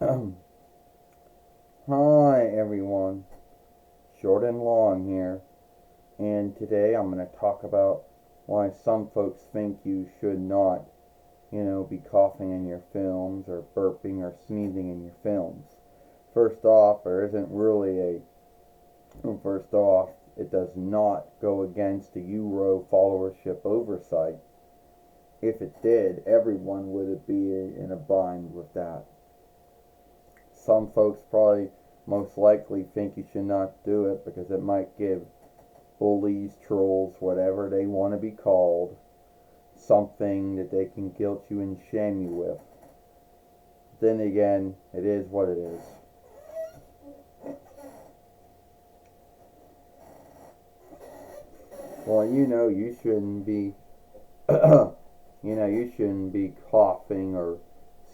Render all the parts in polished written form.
Hi everyone, short and long here, and today I'm going to talk about why some folks think you should not, be coughing in your films or burping or sneezing in your films. First off, there isn't really first off, it does not go against the Euro followership oversight. If it did, everyone would be in a bind with that. Some folks probably most likely think you should not do it because it might give bullies, trolls, whatever they want to be called, something that they can guilt you and shame you with. Then again, it is what it is. Well, you shouldn't be, you shouldn't be coughing or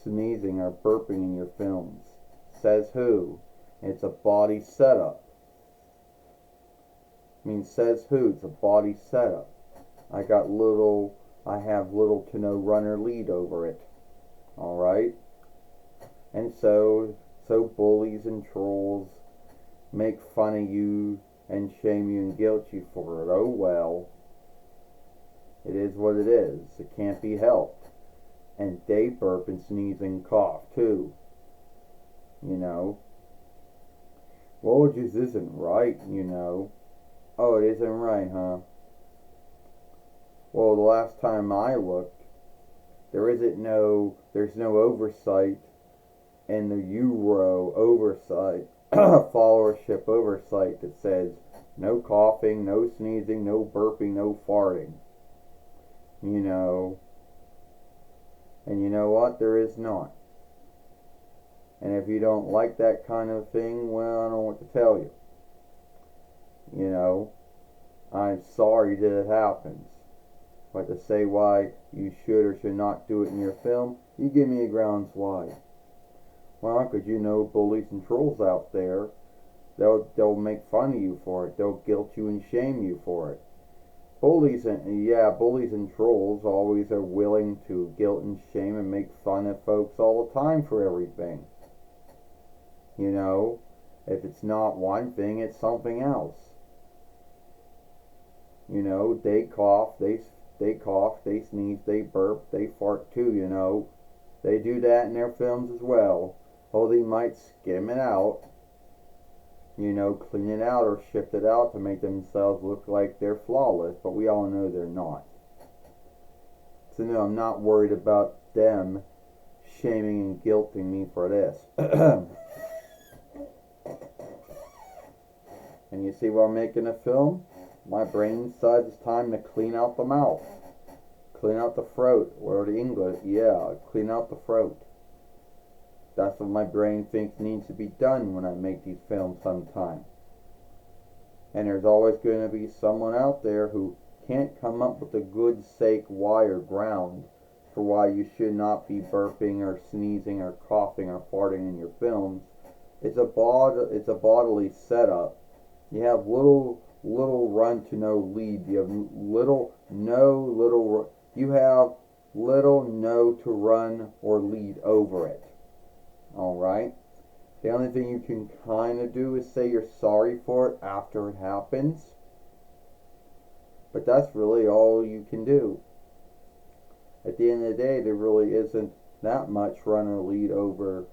sneezing or burping in your films. Says who? It's a body setup. Says who? It's a body setup. I have little to no runner lead over it. Alright? And so bullies and trolls make fun of you and shame you and guilt you for it. Oh well. It is what it is. It can't be helped. And they burp and sneeze and cough too. You know. Well, it just isn't right. Oh, it isn't right, huh? Well, the last time I looked, there's no oversight in the Euro oversight, followership oversight that says no coughing, no sneezing, no burping, no farting. You know, and you know what? There is not. And if you don't like that kind of thing, well, I don't know what to tell you. You know, I'm sorry that it happens. But to say why you should or should not do it in your film, you give me a grounds why. Well, because bullies and trolls out there, they'll make fun of you for it. They'll guilt you and shame you for it. Bullies and trolls always are willing to guilt and shame and make fun of folks all the time for everything. If it's not one thing, it's something else. They cough, they sneeze, they burp, they fart too. They do that in their films as well. Oh, they might skim it out, clean it out or shift it out to make themselves look like they're flawless, but we all know they're not. So no, I'm not worried about them shaming and guilting me for this. And you see, while making a film, my brain decides it's time to clean out the mouth, clean out the throat, or the English, clean out the throat. That's what my brain thinks needs to be done when I make these films sometime. And there's always going to be someone out there who can't come up with a good sake why or ground for why you should not be burping or sneezing or coughing or farting in your films. It's a bodily setup. You have little run to no lead. You have little no to run or lead over it. Alright? The only thing you can kind of do is say you're sorry for it after it happens. But that's really all you can do. At the end of the day, there really isn't that much run or lead over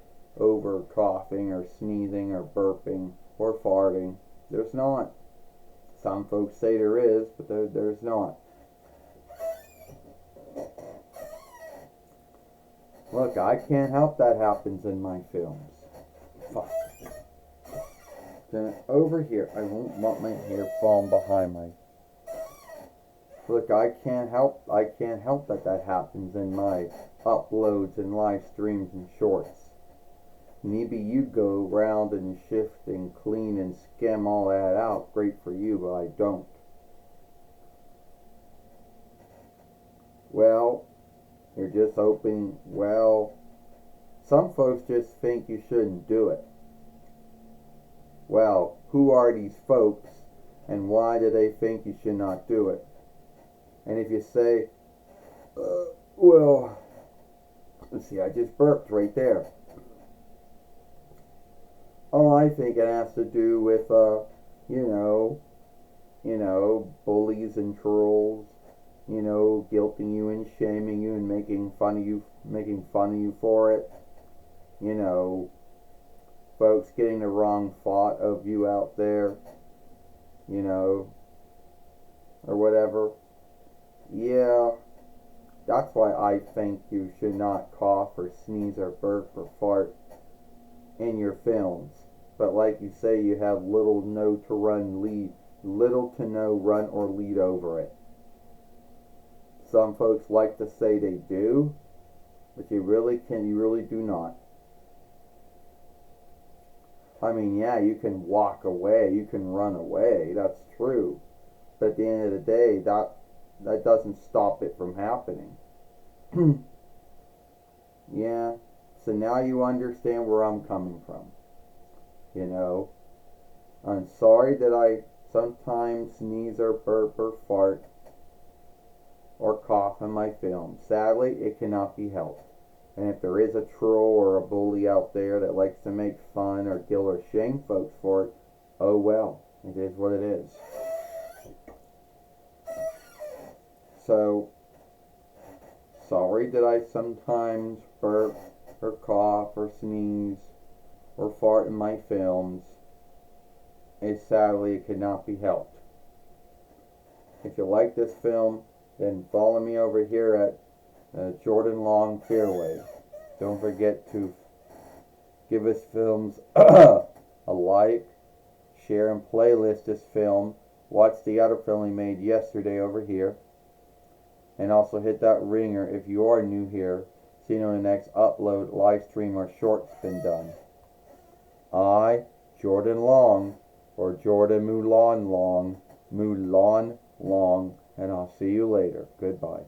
coughing or sneezing or burping or farting. There's not. Some folks say there is, but there's not. Look, I can't help that happens in my films. Fuck. Then over here, I won't want my hair falling behind my. Look, I can't help that happens in my uploads and live streams and shorts. Maybe you go around and shift and clean and skim all that out. Great for you, but I don't. Well, you're just hoping, some folks just think you shouldn't do it. Well, who are these folks and why do they think you should not do it? And if you say, let's see, I just burped right there. Oh, I think it has to do with, you know, bullies and trolls, guilting you and shaming you and making fun of you for it. You know, folks getting the wrong thought of you out there, you know, or whatever. Yeah, that's why I think you should not cough or sneeze or burp or fart in your films. But like you say, you have little to no run or lead over it. Some folks like to say they do, but you really do not. I mean, yeah, you can walk away, you can run away, that's true. But at the end of the day, that doesn't stop it from happening. Yeah. So now you understand where I'm coming from. You know, I'm sorry that I sometimes sneeze or burp or fart or cough in my film. Sadly, it cannot be helped. And if there is a troll or a bully out there that likes to make fun or guilt or shame folks for it, oh well, it is what it is. So, sorry that I sometimes burp or cough or sneeze or fart in my films. Sadly, it cannot be helped. If you like this film, then follow me over here at Jordan Long Fairway. Don't forget to give us films a like, share, and playlist this film. Watch the other film we made yesterday over here. And also hit that ringer if you are new here, so you know the next upload, live stream, or short's been done. I, Jordan Long, or Jordan Mulan Long, and I'll see you later. Goodbye.